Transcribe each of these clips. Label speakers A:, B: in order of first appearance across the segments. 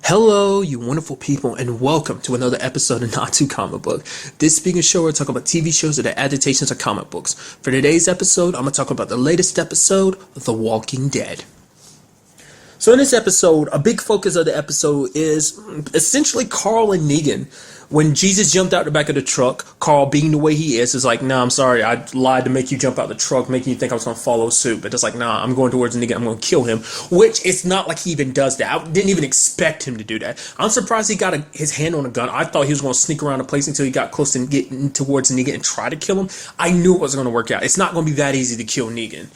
A: Hello, you wonderful people, and welcome to another episode of Not Too Comic Book. This being a show where I talk about TV shows or the adaptations of comic books. For today's episode, I'm going to talk about the latest episode of The Walking Dead. So in this episode, a big focus of the episode is essentially Carl and Negan. When Jesus jumped out the back of the truck, Carl, being the way he is like, nah, I'm sorry, I lied to make you jump out the truck, making you think I was going to follow suit. But it's like, nah, I'm going towards Negan, I'm going to kill him. Which, it's not like he even does that. I didn't even expect him to do that. I'm surprised he got his hand on a gun. I thought he was going to sneak around the place until he got close to getting towards Negan and try to kill him. I knew it wasn't going to work out. It's not going to be that easy to kill Negan.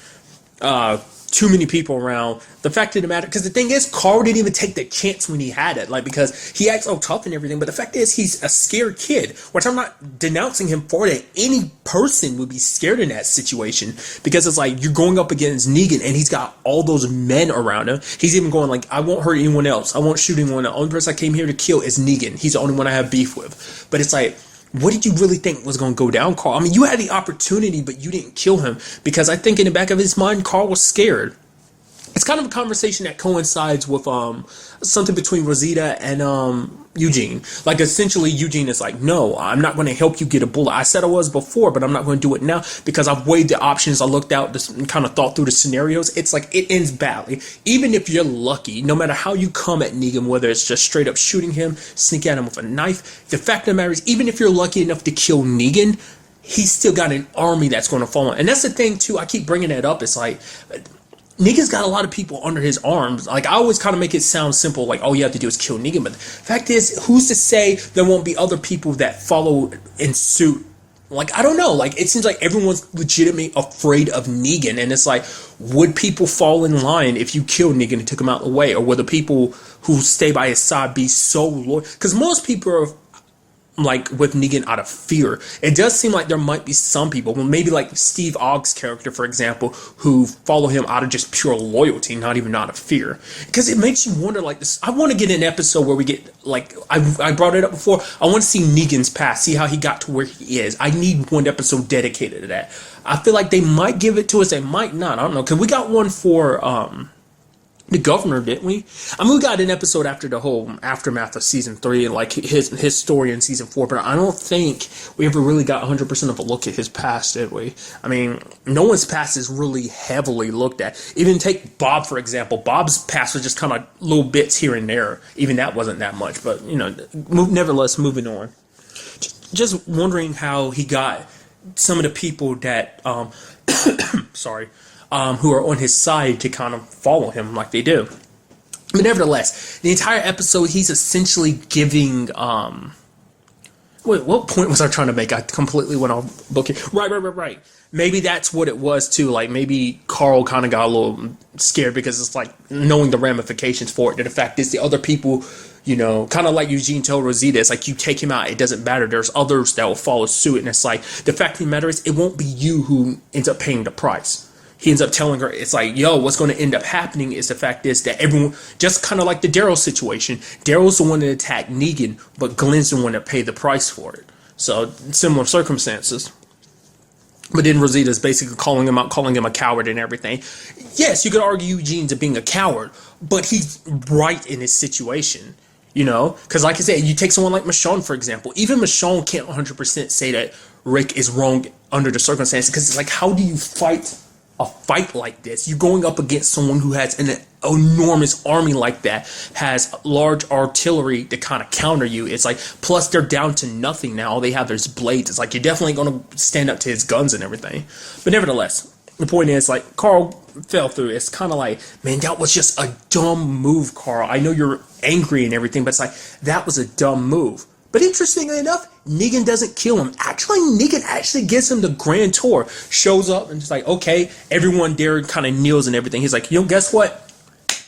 A: Too many people around. The fact of the matter, because the thing is, Carl didn't even take the chance when he had it, because he acts so tough and everything, but the fact is, he's a scared kid, which I'm not denouncing him for that. Any person would be scared in that situation, because it's like, you're going up against Negan, and he's got all those men around him. He's even going like, I won't hurt anyone else, I won't shoot anyone. The only person I came here to kill is Negan. He's the only one I have beef with. But it's like, what did you really think was going to go down, Carl? I mean, you had the opportunity, but you didn't kill him, because I think in the back of his mind, Carl was scared. It's kind of a conversation that coincides with something between Rosita and Eugene. Like, essentially, Eugene is like, no, I'm not going to help you get a bullet. I said I was before, but I'm not going to do it now, because I've weighed the options. I looked out and kind of thought through the scenarios. It's like, it ends badly. Even if you're lucky, no matter how you come at Negan, whether it's just straight up shooting him, sneak at him with a knife, the fact of the matter is, even if you're lucky enough to kill Negan, he's still got an army that's going to follow him. And that's the thing, too. I keep bringing that up. It's like, Negan's got a lot of people under his arms. Like, I always kind of make it sound simple, like all you have to do is kill Negan. But the fact is, who's to say there won't be other people that follow in suit? Like, I don't know. Like, it seems like everyone's legitimately afraid of Negan. And it's like, would people fall in line if you killed Negan and took him out of the way? Or would the people who stay by his side be so loyal? Because most people are like with Negan out of fear. It does seem like there might be some people, well, maybe like Steve Ogg's character, for example, who follow him out of just pure loyalty, not even out of fear. Because it makes you wonder, like, this. I want to get an episode where we get, like, I brought it up before, I want to see Negan's past, see how he got to where he is. I need one episode dedicated to that. I feel like they might give it to us, they might not, I don't know, because we got one for the governor, didn't we? I mean, we got an episode after the whole aftermath of season 3 and like his story in season 4, but I don't think we ever really got 100% of a look at his past, did we? I mean, no one's past is really heavily looked at. Even take Bob, for example. Bob's past was just kind of little bits here and there. Even that wasn't that much, but, you know, nevertheless, moving on. Just wondering how he got some of the people that, sorry, who are on his side to kind of follow him like they do. But nevertheless, the entire episode, he's essentially giving, wait, what point was I trying to make? I completely went off book here. Right. Maybe that's what it was too. Like, maybe Carl kind of got a little scared because it's like knowing the ramifications for it. And the fact is, the other people, you know, kind of like Eugene told Rosita, it's like, you take him out, it doesn't matter. There's others that will follow suit. And it's like, the fact of the matter is, it won't be you who ends up paying the price. He ends up telling her, it's like, yo, what's going to end up happening is the fact is that everyone, just kind of like the Daryl situation, Daryl's the one that attacked Negan, but Glenn's the one that paid the price for it. So, similar circumstances. But then Rosita's basically calling him out, calling him a coward and everything. Yes, you could argue Eugene's being a coward, but he's right in his situation. You know, because like I said, you take someone like Michonne, for example. Even Michonne can't 100% say that Rick is wrong under the circumstances, because it's like, how do you fight a fight like this? You're going up against someone who has an enormous army like that, has large artillery to kind of counter you. It's like, plus they're down to nothing now. All they have is blades. It's like, you're definitely going to stand up to his guns and everything. But nevertheless, the point is, like, Carl fell through. It's kind of like, man, that was just a dumb move, Carl. I know you're angry and everything, but it's like, that was a dumb move. But interestingly enough, Negan doesn't kill him. Actually, Negan actually gives him the grand tour. Shows up and just like, okay, everyone there kind of kneels and everything. He's like, yo, guess what?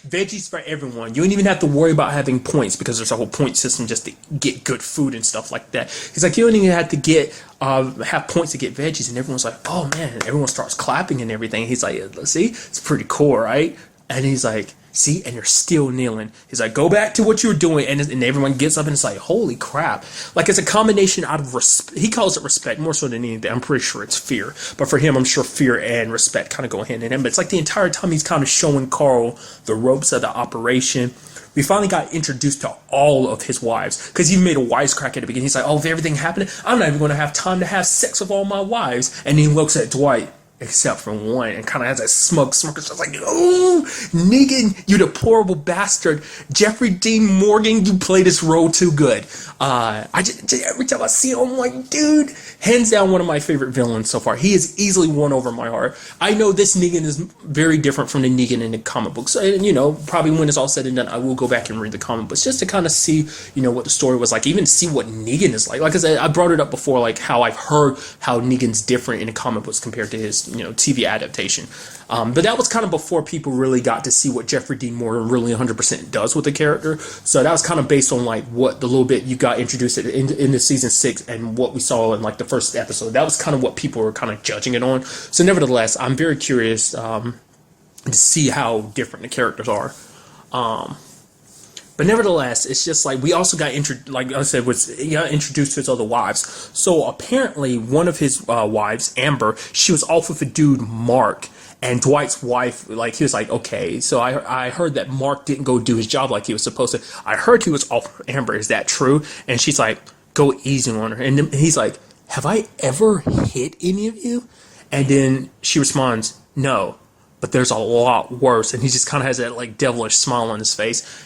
A: Veggies for everyone. You don't even have to worry about having points, because there's a whole point system just to get good food and stuff like that. He's like, you don't even have to get have points to get veggies. And everyone's like, oh man. And everyone starts clapping and everything. He's like, see, it's pretty cool, right? And he's like, see, and you're still kneeling. He's like, go back to what you were doing. And everyone gets up and it's like, holy crap. Like, it's a combination out of respect. He calls it respect more so than anything. I'm pretty sure it's fear. But for him, I'm sure fear and respect kind of go hand in hand. But it's like the entire time he's kind of showing Carl the ropes of the operation, we finally got introduced to all of his wives. Because he made a wisecrack at the beginning. He's like, oh, if everything happened, I'm not even going to have time to have sex with all my wives. And he looks at Dwight, except for one, and kind of has that smug smirk. It's just like, oh, Negan, you deplorable bastard. Jeffrey Dean Morgan, you play this role too good. Every time I see him, I'm like, dude, hands down one of my favorite villains so far. He has easily won over my heart. I know this Negan is very different from the Negan in the comic books. And, probably when it's all said and done, I will go back and read the comic books just to kind of see, what the story was like, even see what Negan is like. Like I said, I brought it up before, like how I've heard how Negan's different in the comic books compared to his, TV adaptation. But that was kind of before people really got to see what Jeffrey Dean Morgan really 100% does with the character. So that was kind of based on like what the little bit you got introduced in the season 6 and what we saw in like the first episode. That was kind of what people were kind of judging it on. So nevertheless, I'm very curious to see how different the characters are. But nevertheless, it's just like we also got introduced to his other wives. So apparently, one of his wives, Amber, she was off with a dude, Mark, and Dwight's wife. Like he was like, okay, so I heard that Mark didn't go do his job like he was supposed to. I heard he was off with Amber. Is that true? And she's like, go easy on her. And then he's like, have I ever hit any of you? And then she responds, no, but there's a lot worse. And he just kind of has that like devilish smile on his face.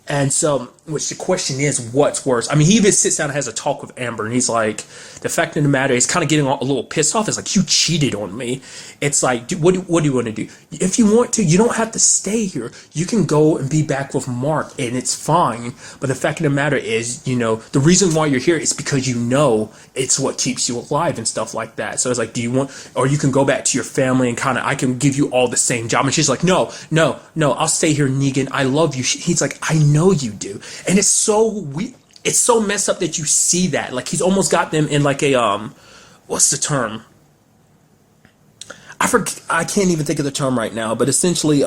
A: And so, which the question is, what's worse? I mean, he even sits down and has a talk with Amber, and he's like, the fact of the matter, he's kind of getting a little pissed off. It's like, you cheated on me. It's like, what do you want to do? If you want to, you don't have to stay here. You can go and be back with Mark, and it's fine. But the fact of the matter is, the reason why you're here is because it's what keeps you alive and stuff like that. So it's like, do you want, or you can go back to your family and kind of, I can give you all the same job. And she's like, no, I'll stay here, Negan. I love you. He's like, I know you do. And it's so messed up that you see that. Like he's almost got them in like a what's the term? I can't even think of the term right now, but essentially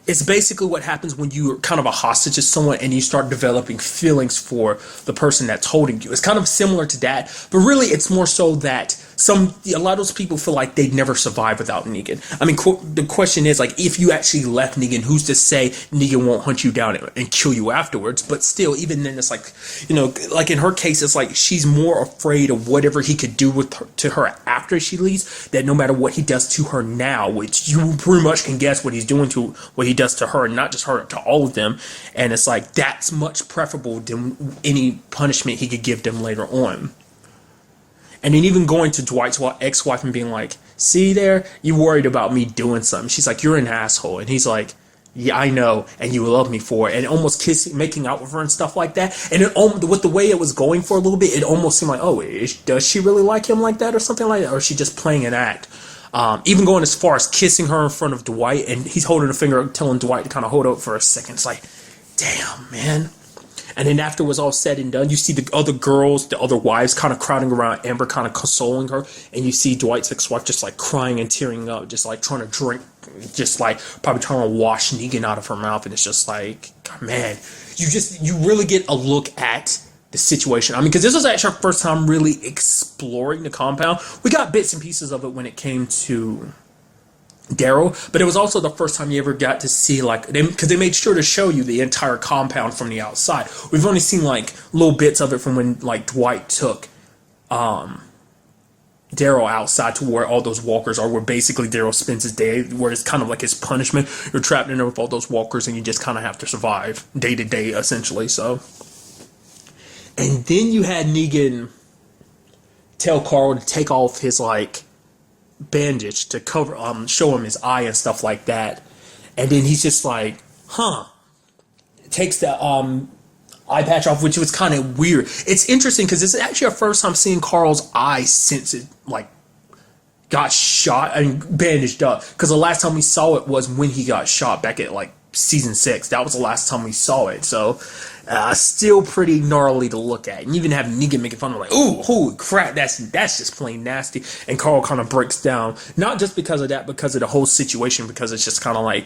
A: it's basically what happens when you're kind of a hostage to someone and you start developing feelings for the person that's holding you. It's kind of similar to that, but really it's more so that a lot of those people feel like they'd never survive without Negan. I mean, the question is, like, if you actually left Negan, who's to say Negan won't hunt you down and kill you afterwards? But still, even then, it's like, like in her case, it's like she's more afraid of whatever he could do to her after she leaves, that no matter what he does to her now, which you pretty much can guess what he does to her, and not just her, to all of them. And it's like, that's much preferable than any punishment he could give them later on. And then even going to Dwight's ex-wife and being like, see there, you worried about me doing something. She's like, you're an asshole. And he's like, yeah, I know, and you love me for it. And almost kissing, making out with her and stuff like that. And with the way it was going for a little bit, it almost seemed like, does she really like him like that or something like that? Or is she just playing an act? Even going as far as kissing her in front of Dwight, and he's holding a finger, telling Dwight to kind of hold up for a second. It's like, damn, man. And then after it was all said and done, you see the other girls, the other wives kind of crowding around Amber, kind of consoling her. And you see Dwight's ex-wife just like crying and tearing up, just like trying to drink, just like probably trying to wash Negan out of her mouth. And it's just like, man, you really get a look at the situation. I mean, because this was actually our first time really exploring the compound. We got bits and pieces of it when it came to Daryl, but it was also the first time you ever got to see, like, because they made sure to show you the entire compound from the outside. We've only seen like little bits of it from when like Dwight took Daryl outside to where all those walkers are, where basically Daryl spends his day, where it's kind of like his punishment. You're trapped in there with all those walkers and you just kind of have to survive day to day, essentially. So, and then you had Negan tell Carl to take off his like bandage to cover, show him his eye and stuff like that. And then he's just like, takes the eye patch off, which was kind of weird. It's interesting because it's actually our first time seeing Carl's eye since it like got shot and bandaged up, because the last time we saw it was when he got shot back at like season 6. That was the last time we saw it. So still pretty gnarly to look at. And you even have Negan making fun of like, ooh, holy crap, that's just plain nasty. And Carl kind of breaks down, not just because of that, because of the whole situation, because it's just kind of like,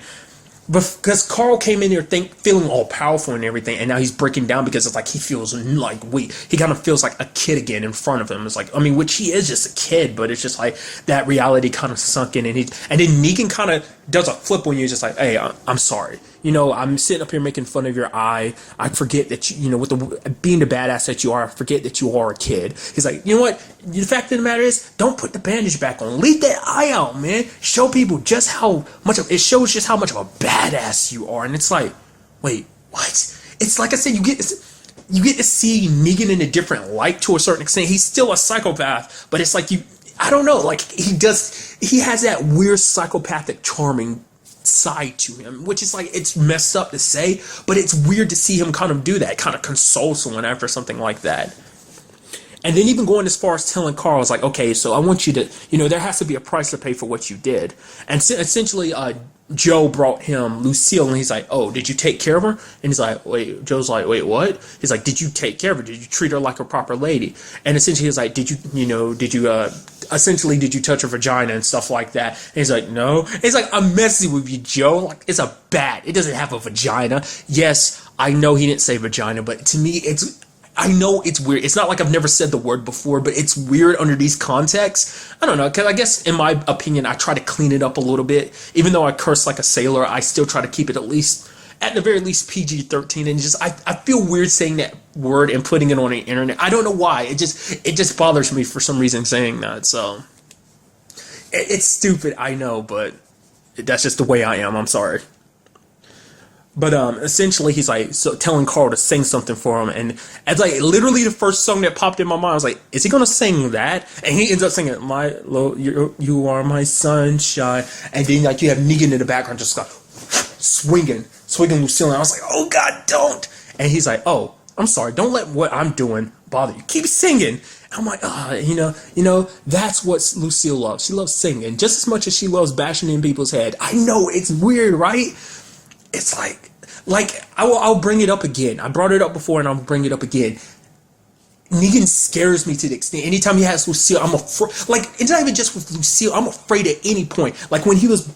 A: because Carl came in here feeling all powerful and everything, and now he's breaking down because it's like he feels like weak. He kind of feels like a kid again in front of him. It's like, I mean, which he is just a kid, but it's just like that reality kind of sunk in, and then Negan kind of does a flip when you're just like, hey, I'm sorry. I'm sitting up here making fun of your eye. I forget that with being the badass that you are, I forget that you are a kid. He's like, you know what? The fact of the matter is, don't put the bandage back on. Leave that eye out, man. Show people just how much it shows just how much of a badass you are. And it's like, wait, what? It's like I said, you get to see Negan in a different light to a certain extent. He's still a psychopath, but it's like I don't know, like he has that weird psychopathic charming side to him, which is like, it's messed up to say, but it's weird to see him kind of do that, kind of console someone after something like that. And then even going as far as telling Carl, like, okay, so I want you to, there has to be a price to pay for what you did. And essentially, Joe brought him Lucille, and he's like, oh, did you take care of her? And he's like, wait, Joe's like, wait, what? He's like, did you take care of her? Did you treat her like a proper lady? And essentially he's like, did you touch her vagina and stuff like that? And he's like, no. And he's like, I'm messing with you, Joe. Like, it's a bat. It doesn't have a vagina. Yes, I know he didn't say vagina, but to me, I know it's weird. It's not like I've never said the word before, but it's weird under these contexts. I don't know, because I guess, in my opinion, I try to clean it up a little bit. Even though I curse like a sailor, I still try to keep it at the very least, PG-13. And I feel weird saying that word and putting it on the internet. I don't know why. It just bothers me for some reason saying that. So, it's stupid, I know, but that's just the way I am. I'm sorry. But essentially, he's like, so telling Carl to sing something for him, and it's like literally the first song that popped in my mind. I was like, is he gonna sing that? And he ends up singing, you are my sunshine, and then like you have Negan in the background just like swinging Lucille, and I was like, oh God, don't! And he's like, oh, I'm sorry, don't let what I'm doing bother you. Keep singing. I'm like, that's what Lucille loves. She loves singing just as much as she loves bashing in people's head. I know, it's weird, right? It's like I'll bring it up again. I brought it up before, and I'll bring it up again. Negan scares me to the extent, anytime he has Lucille, I'm afraid. Like, it's not even just with Lucille, I'm afraid at any point. Like, when he was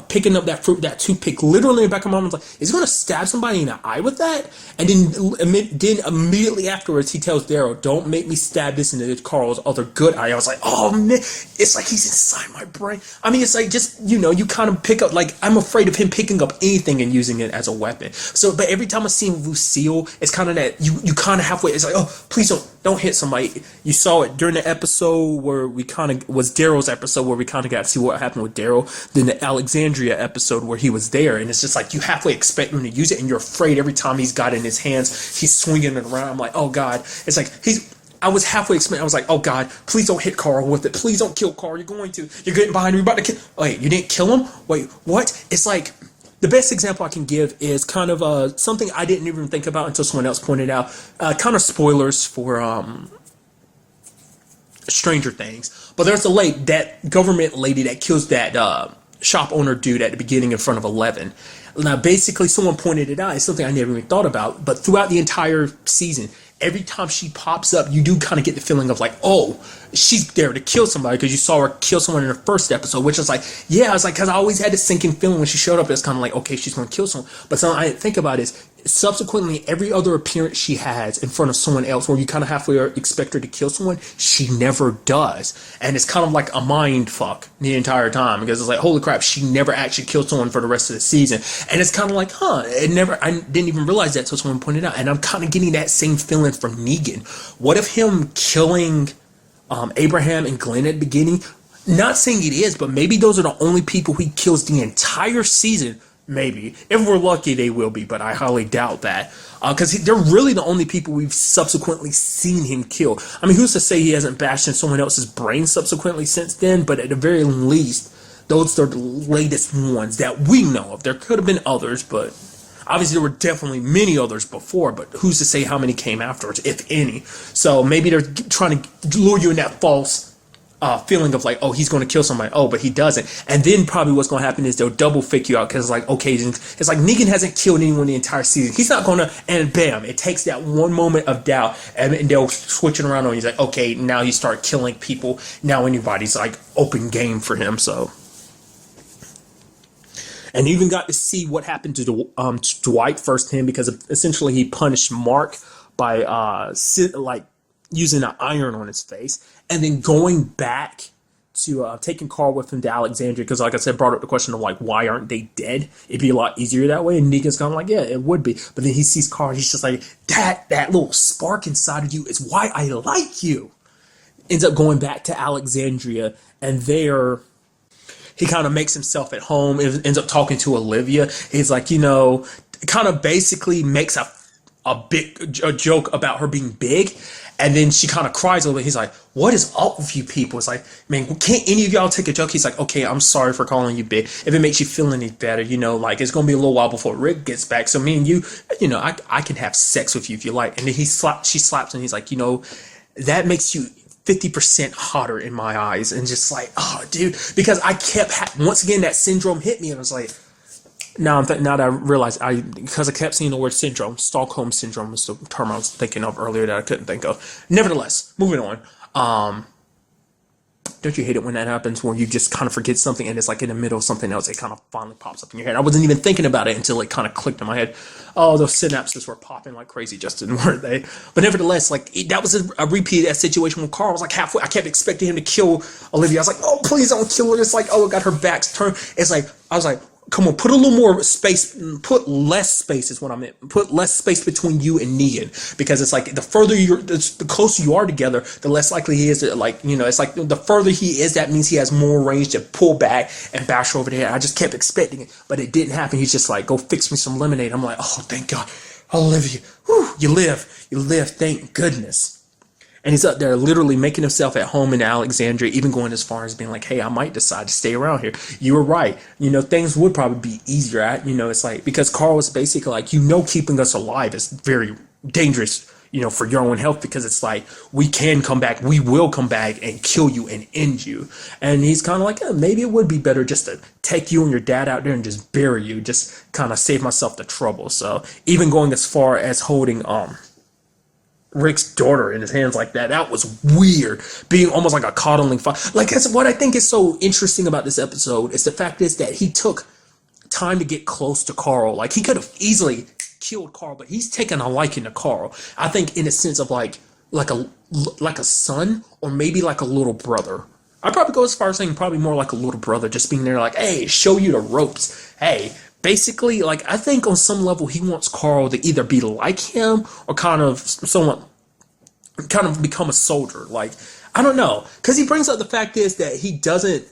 A: picking up that toothpick, literally in the back of my mind, I was like, is he going to stab somebody in the eye with that? And then immediately afterwards, he tells Daryl, don't make me stab this into Carl's other good eye. I was like, oh man, it's like he's inside my brain. I mean, it's like, just, you kind of pick up, like, I'm afraid of him picking up anything and using it as a weapon. So, but every time I see Lucille, it's kind of that, you kind of halfway, it's like, oh, please don't hit somebody. You saw it during the episode where we kind of was Daryl's episode where we kind of got to see what happened with Daryl. Then the Alexandria episode where he was there, and it's just like you halfway expect him to use it, and you're afraid every time he's got it in his hands, he's swinging it around. I'm like, oh God! It's like I was halfway expecting. I was like, oh God, please don't hit Carl with it. Please don't kill Carl. You're going to. You're getting behind him. You're about to kill. Wait, you didn't kill him? Wait, what? It's like. The best example I can give is kind of something I didn't even think about until someone else pointed out. Kind of spoilers for Stranger Things. But there's that government lady that kills that shop owner dude at the beginning in front of 11. Now, basically, someone pointed it out. It's something I never even thought about. But throughout the entire season, every time she pops up, you do kind of get the feeling of like, oh, she's there to kill somebody, because you saw her kill someone in her first episode, which is like, yeah, I was like, because I always had this sinking feeling when she showed up, it's kind of like, okay, she's going to kill someone. But something I didn't think about is, subsequently, every other appearance she has in front of someone else where you kind of halfway expect her to kill someone, she never does. And it's kind of like a mind fuck the entire time, because it's like, holy crap, she never actually killed someone for the rest of the season. And it's kind of like, I didn't even realize that until someone pointed out. And I'm kind of getting that same feeling from Negan. What if him killing Abraham and Glenn at the beginning, not saying it is, but maybe those are the only people he kills the entire season. Maybe. If we're lucky, they will be, but I highly doubt that. Because they're really the only people we've subsequently seen him kill. I mean, who's to say he hasn't bashed in someone else's brain subsequently since then? But at the very least, those are the latest ones that we know of. There could have been others, but obviously there were definitely many others before, but who's to say how many came afterwards, if any? So maybe they're trying to lure you in that false feeling of like, oh, he's going to kill somebody. Oh, but he doesn't. And then probably what's going to happen is they'll double fake you out, because it's like, okay, it's like Negan hasn't killed anyone the entire season. He's not going to, and bam, it takes that one moment of doubt, and they'll switch it around on. He's like, okay, now you start killing people. Now anybody's like open game for him. So, and even got to see what happened to Dwight firsthand, because essentially he punished Mark by using an iron on his face, and then going back taking Carl with him to Alexandria because, like I said, brought up the question of like, why aren't they dead? It'd be a lot easier that way. And Negan's kind of like, yeah, it would be. But then he sees Carl, and he's just like, that little spark inside of you is why I like you. Ends up going back to Alexandria, and there he kind of makes himself at home. Ends up talking to Olivia. He's like, kind of basically makes a joke about her being big, and then she kind of cries a little bit. He's like, what is up with you people? It's like, man, can't any of y'all take a joke? He's like, okay, I'm sorry for calling you big. If it makes you feel any better, like it's gonna be a little while before Rick gets back, so me and you, I can have sex with you if you like. And then she slaps him, and he's like, that makes you 50% hotter in my eyes. And just like, oh dude, because I kept once again that syndrome hit me, and I was like, now that I realize, because I kept seeing the word syndrome, Stockholm syndrome was the term I was thinking of earlier that I couldn't think of. Nevertheless, moving on. Don't you hate it when that happens, where you just kind of forget something and it's like in the middle of something else, it kind of finally pops up in your head? I wasn't even thinking about it until it kind of clicked in my head. Oh, those synapses were popping like crazy, Justin, weren't they? But nevertheless, like that was a repeat of that situation with Carl. I was like halfway, I kept expecting him to kill Olivia. I was like, oh, please don't kill her. It's like, oh, it got her back's turned. It's like, I was like, come on, put a little more space, put less space is what I meant. Put less space between you and Negan, because it's like the closer you are together, the less likely he is to, like, it's like the further he is, that means he has more range to pull back and bash her over the head. I just kept expecting it, but it didn't happen. He's just like, go fix me some lemonade. I'm like, oh, thank God. Olivia, whew, you live, thank goodness. And he's up there literally making himself at home in Alexandria, even going as far as being like, hey, I might decide to stay around here. You were right. Things would probably be easier it's like, because Carl was basically like, keeping us alive is very dangerous, for your own health, because it's like, we can come back, we will come back and kill you and end you. And he's kind of like, maybe it would be better just to take you and your dad out there and just bury you, just kind of save myself the trouble. So even going as far as holding, Rick's daughter in his hands like that was weird. Being almost like a coddling father. Like, that's what I think is so interesting about this episode, is the fact is that he took time to get close to Carl. Like, he could have easily killed Carl, but he's taken a liking to Carl. I think in a sense of like a son, or maybe like a little brother. I'd probably go as far as saying probably more like a little brother, just being there like, hey, show you the ropes. Hey, basically, like, I think on some level he wants Carl to either be like him or kind of become a soldier. Like, I don't know, because he brings up the fact is that he doesn't,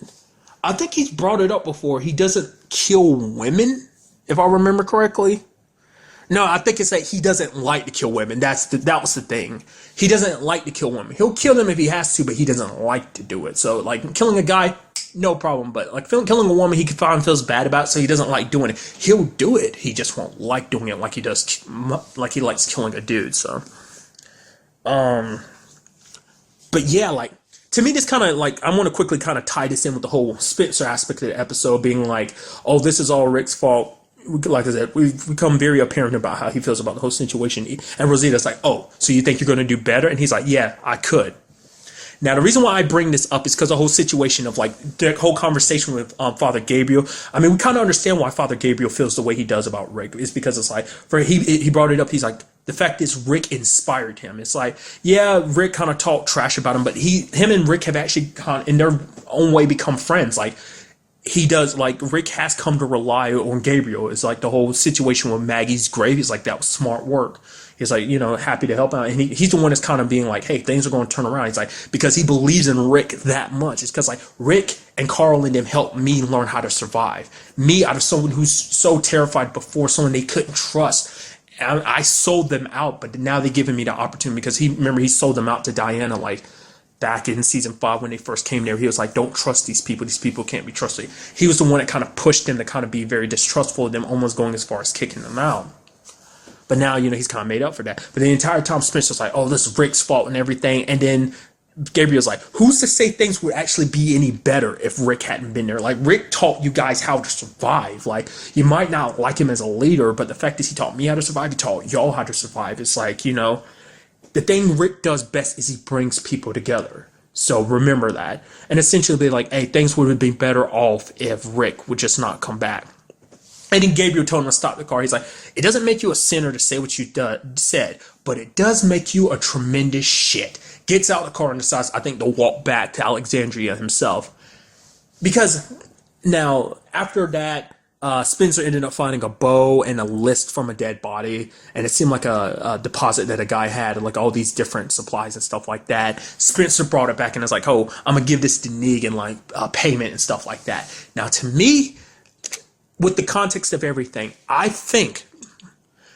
A: I think he's brought it up before, he doesn't kill women, if I remember correctly. No, I think it's that he doesn't like to kill women. That was the thing. He doesn't like to kill women. He'll kill them if he has to, but he doesn't like to do it. So, like, killing a guy, no problem. But, like, killing a woman, he feels bad about, so he doesn't like doing it. He'll do it. He just won't like doing it like he does, like he likes killing a dude. So, but yeah, like, to me, this kind of, like, I want to quickly kind of tie this in with the whole Spencer aspect of the episode, being like, oh, this is all Rick's fault. Like I said, we've become very apparent about how he feels about the whole situation. And Rosita's like, oh, so you think you're going to do better? And he's like, yeah, I could. Now, the reason why I bring this up is because the whole situation of, like, the whole conversation with Father Gabriel. I mean, we kind of understand why Father Gabriel feels the way he does about Rick. It's because it's like, he brought it up. He's like, the fact is Rick inspired him. It's like, yeah, Rick kind of talked trash about him, but him and Rick have actually in their own way become friends. Like, he does, like, Rick has come to rely on Gabriel. It's like the whole situation with Maggie's grave. He's like, that was smart work. He's like, happy to help out. And he's the one that's kind of being like, hey, things are going to turn around. He's like, because he believes in Rick that much. It's because, like, Rick and Carl and them helped me learn how to survive. Me, out of someone who's so terrified before, someone they couldn't trust. I sold them out, but now they're giving me the opportunity, because he sold them out to Diana, like, back in season 5 when they first came there. He was like, don't trust these people. These people can't be trusted. He was the one that kind of pushed them to kind of be very distrustful of them, almost going as far as kicking them out. But now, he's kind of made up for that. But the entire time, Spencer's like, oh, this is Rick's fault and everything. And then Gabriel's like, who's to say things would actually be any better if Rick hadn't been there? Like, Rick taught you guys how to survive. Like, you might not like him as a leader, but the fact is he taught me how to survive. He taught y'all how to survive. It's like, the thing Rick does best is he brings people together. So remember that. And essentially be like, hey, things would have been better off if Rick would just not come back. And then Gabriel told him to stop the car. He's like, it doesn't make you a sinner to say what you said, but it does make you a tremendous shit. Gets out of the car and decides, I think, to walk back to Alexandria himself. Because now, after that, Spencer ended up finding a bow and a list from a dead body, and it seemed like a deposit that a guy had, like all these different supplies and stuff like that. Spencer brought it back and was like, oh, I'm gonna give this to Negan, like payment and stuff like that. Now, to me, with the context of everything, I think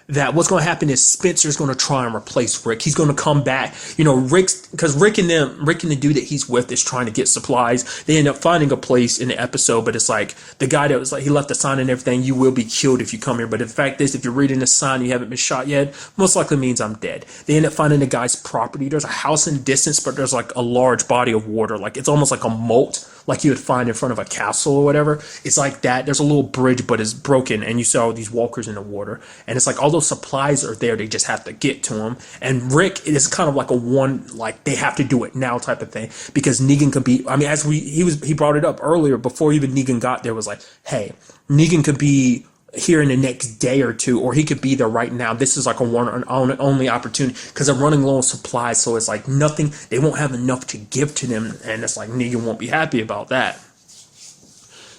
A: that what's going to happen is Spencer's going to try and replace Rick. He's going to come back. You know, because Rick and the dude that he's with is trying to get supplies. They end up finding a place in the episode, but it's like the guy that was like, he left the sign and everything, you will be killed if you come here. But the fact is, if you're reading the sign and you haven't been shot yet, most likely means I'm dead. They end up finding the guy's property. There's a house in the distance, but there's like a large body of water. Like it's almost like a moat, like you would find in front of a castle or whatever. It's like that. There's a little bridge, but it's broken, and you see all these walkers in the water. And it's like all those supplies are there. They just have to get to them. And Rick, it is kind of like a one, like they have to do it now type of thing, because Negan could be. I mean, he brought it up earlier before even Negan got there. Was like, hey, Negan could be here in the next day or two, or he could be there right now. This is like a one and only opportunity, because they're running low on supplies, so it's like nothing, they won't have enough to give to them, and it's like Negan won't be happy about that.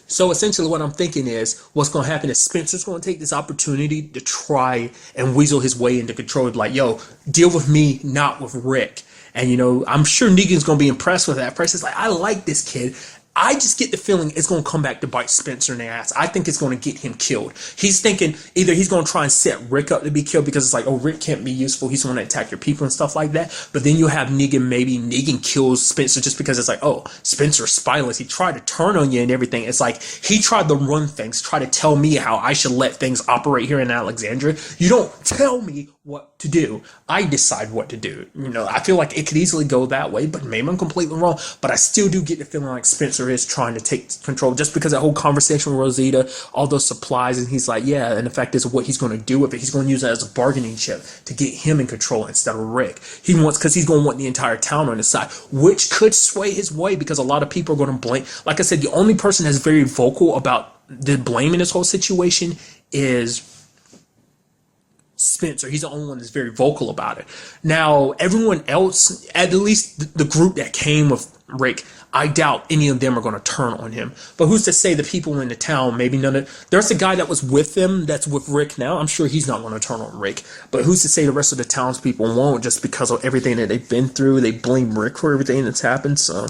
A: So essentially what I'm thinking is, what's going to happen is Spencer's going to take this opportunity to try and weasel his way into control. Like, yo, deal with me, not with Rick. And, you know, I'm sure Negan's going to be impressed with that. First, it's like, I like this kid. I just get the feeling it's going to come back to bite Spencer in the ass. I think it's going to get him killed. He's thinking either he's going to try and set Rick up to be killed, because it's like, oh, Rick can't be useful. He's going to attack your people and stuff like that. But then you have Negan, maybe Negan kills Spencer just because it's like, oh, Spencer's spineless. He tried to turn on you and everything. It's like he tried to run things, try to tell me how I should let things operate here in Alexandria. You don't tell me what to do. I decide what to do. You know, I feel like it could easily go that way, but maybe I'm completely wrong. But I still do get the feeling like Spencer is trying to take control, just because that whole conversation with Rosita, all those supplies, and he's like, yeah, and the fact is what he's going to do with it, he's going to use it as a bargaining chip to get him in control instead of Rick. Because he's going to want the entire town on his side, which could sway his way, because a lot of people are going to blame. Like I said, the only person that's very vocal about the blame in this whole situation is Spencer. He's the only one that's very vocal about it. Now, everyone else, at least the group that came with Rick, I doubt any of them are going to turn on him. But who's to say the people in the town, maybe none of... There's a guy that was with them that's with Rick now. I'm sure he's not going to turn on Rick. But who's to say the rest of the townspeople won't, just because of everything that they've been through? They blame Rick for everything that's happened, so...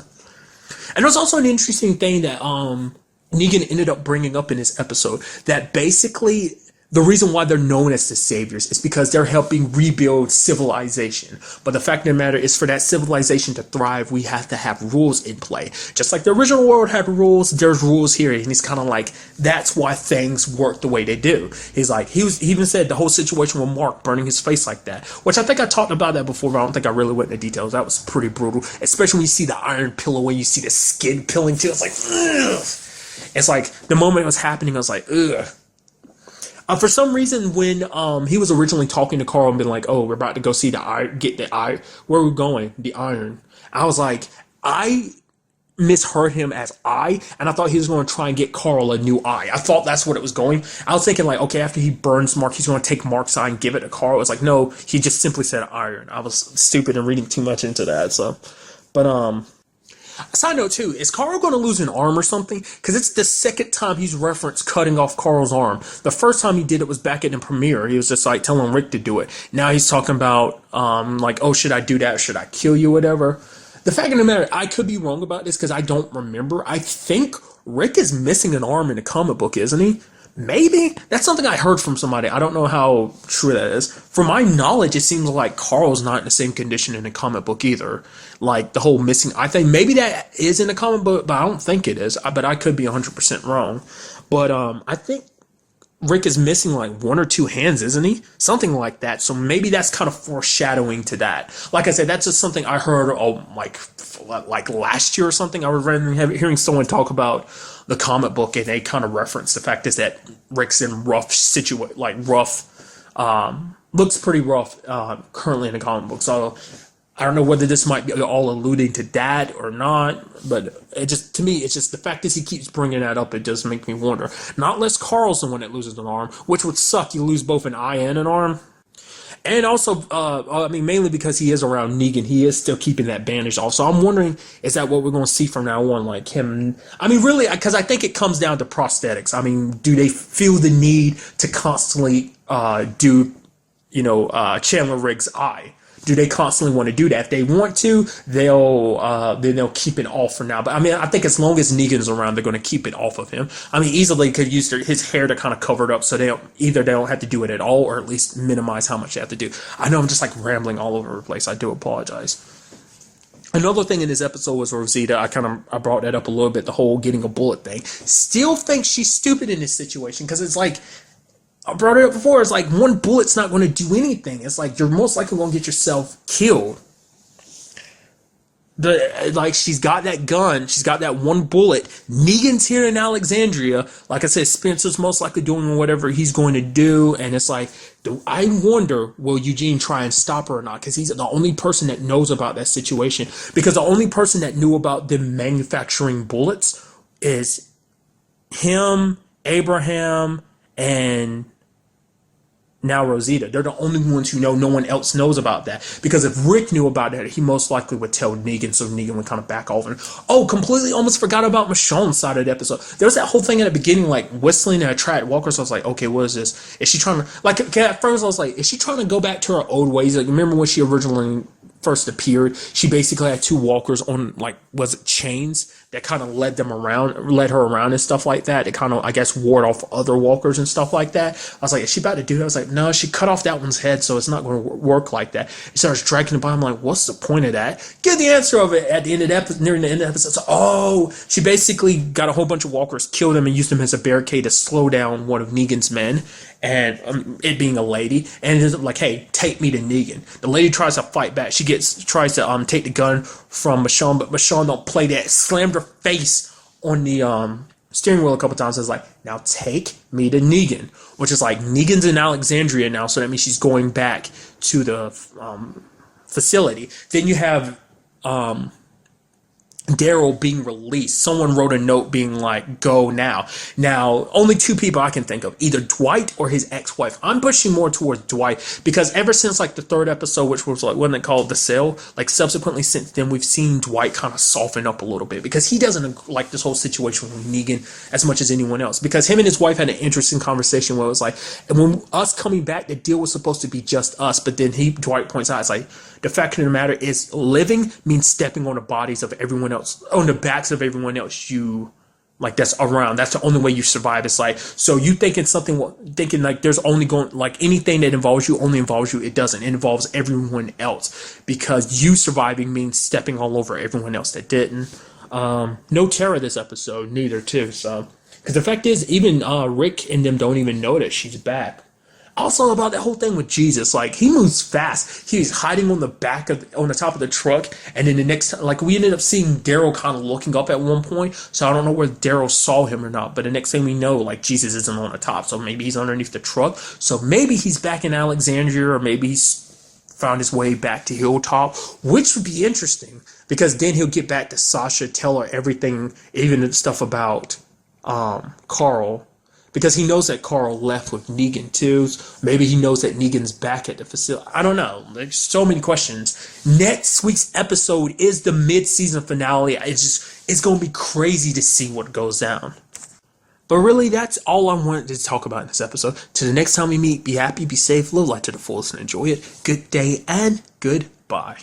A: And there's also an interesting thing that Negan ended up bringing up in this episode, that basically... The reason why they're known as the Saviors is because they're helping rebuild civilization. But the fact of the matter is, for that civilization to thrive, we have to have rules in play. Just like the original world had rules, there's rules here. And he's kind of like, that's why things work the way they do. He's like, he even said the whole situation with Mark burning his face like that, which I think I talked about that before, but I don't think I really went into details. That was pretty brutal, especially when you see the iron peel away, you see the skin peeling too. It's like, ugh. It's like, the moment it was happening, I was like, ugh. For some reason, when he was originally talking to Carl and been like, oh, we're about to go see the iron, get the iron. Where are we going? The iron. I was like, I misheard him as eye, and I thought he was going to try and get Carl a new eye. I thought that's what it was going. I was thinking like, okay, after he burns Mark, he's going to take Mark's eye and give it to Carl. It's like, no, he just simply said iron. I was stupid and reading too much into that. So, but side note too, is Carl going to lose an arm or something? Because it's the second time he's referenced cutting off Carl's arm. The first time he did it was back in the premiere. He was just like telling Rick to do it. Now he's talking about like, oh, should I do that? Or should I kill you? Whatever. The fact of the matter, I could be wrong about this because I don't remember. I think Rick is missing an arm in the comic book, isn't he? Maybe? That's something I heard from somebody. I don't know how true that is. From my knowledge, it seems like Carl's not in the same condition in the comic book either. Like, the whole missing... I think maybe that is in the comic book, but I don't think it is. But I could be 100% wrong. But I think Rick is missing like one or two hands, isn't he? Something like that. So maybe that's kind of foreshadowing to that. Like I said, that's just something I heard like last year or something. I was hearing someone talk about the comic book, and they kind of referenced the fact is that Rick's in looks pretty rough currently in the comic book. So I don't know whether this might be all alluding to that or not, but it just, to me, it's just the fact that he keeps bringing that up. It does make me wonder. Not unless Carl's the one that loses an arm, which would suck. You lose both an eye and an arm. And also, I mean, mainly because he is around Negan, he is still keeping that bandage off. So I'm wondering, is that what we're going to see from now on? Like him, I mean, really, because I think it comes down to prosthetics. I mean, do they feel the need to constantly do, Chandler Riggs' eye? Do they constantly want to do that? If they want to, they'll keep it off for now. But I mean, I think as long as Negan's around, they're going to keep it off of him. I mean, easily could use his hair to kind of cover it up, so they don't have to do it at all, or at least minimize how much they have to do. I know I'm just like rambling all over the place. I do apologize. Another thing in this episode was Rosita. I brought that up a little bit. The whole getting a bullet thing. Still think she's stupid in this situation because it's like, I brought it up before. It's like one bullet's not going to do anything. It's like you're most likely going to get yourself killed. She's got that gun. She's got that one bullet. Negan's here in Alexandria. Like I said, Spencer's most likely doing whatever he's going to do. And it's like, I wonder, will Eugene try and stop her or not? Because he's the only person that knows about that situation. Because the only person that knew about them manufacturing bullets is him, Abraham, and now Rosita. They're the only ones who know. No one else knows about that. Because if Rick knew about that, he most likely would tell Negan, so Negan would kind of back off. And completely almost forgot about Michonne's side of the episode. There was that whole thing at the beginning, like whistling and attract walkers. So I was like, okay, what is this? Is she trying to, like, at first I was like, is she trying to go back to her old ways? Like, remember when she originally first appeared, she basically had two walkers on, like, was it chains that kind of led her around and stuff like that. It kind of, I guess, ward off other walkers and stuff like that. I was like, is she about to do that? I was like, no, she cut off that one's head, so it's not going to work like that. It starts dragging the bottom. I'm like, what's the point of that? Get the answer of it at the end of the episode, nearing the end of the episode. So, she basically got a whole bunch of walkers, killed them, and used them as a barricade to slow down one of Negan's men. And it being a lady, and it's like, hey, take me to Negan. The lady tries to fight back. She tries to take the gun from Michonne, but Michonne don't play that. Slammed her face on the steering wheel a couple times. It's like, now take me to Negan, which is like Negan's in Alexandria now, so that means she's going back to the facility. Then you have Daryl being released. Someone wrote a note being like, go now. Now, only two people I can think of, either Dwight or his ex-wife. I'm pushing more towards Dwight because ever since like the third episode, which was like, wasn't it called The Cell? Like subsequently since then, we've seen Dwight kind of soften up a little bit because he doesn't like this whole situation with Negan as much as anyone else, because him and his wife had an interesting conversation where it was like, and when us coming back, the deal was supposed to be just us, but then Dwight points out, it's like, the fact of the matter is, living means stepping on the bodies of everyone else, on the backs of everyone else you, like, that's around. That's the only way you survive. It's like, so you thinking like there's only going, like, anything that involves you only involves you. It doesn't. It involves everyone else, because you surviving means stepping all over everyone else that didn't. No Tara this episode, neither, too. So, because the fact is, even Rick and them don't even know that she's back. Also about that whole thing with Jesus, like, he moves fast. He's hiding on the top of the truck, and then the next time, like, we ended up seeing Daryl kind of looking up at one point, so I don't know whether Daryl saw him or not, but the next thing we know, like, Jesus isn't on the top, so maybe he's underneath the truck, so maybe he's back in Alexandria, or maybe he's found his way back to Hilltop, which would be interesting, because then he'll get back to Sasha, tell her everything, even the stuff about Carl, because he knows that Carl left with Negan too. Maybe he knows that Negan's back at the facility. I don't know. There's so many questions. Next week's episode is the mid-season finale. It's going to be crazy to see what goes down. But really, that's all I wanted to talk about in this episode. Till the next time we meet, be happy, be safe, live life to the fullest, and enjoy it. Good day and goodbye.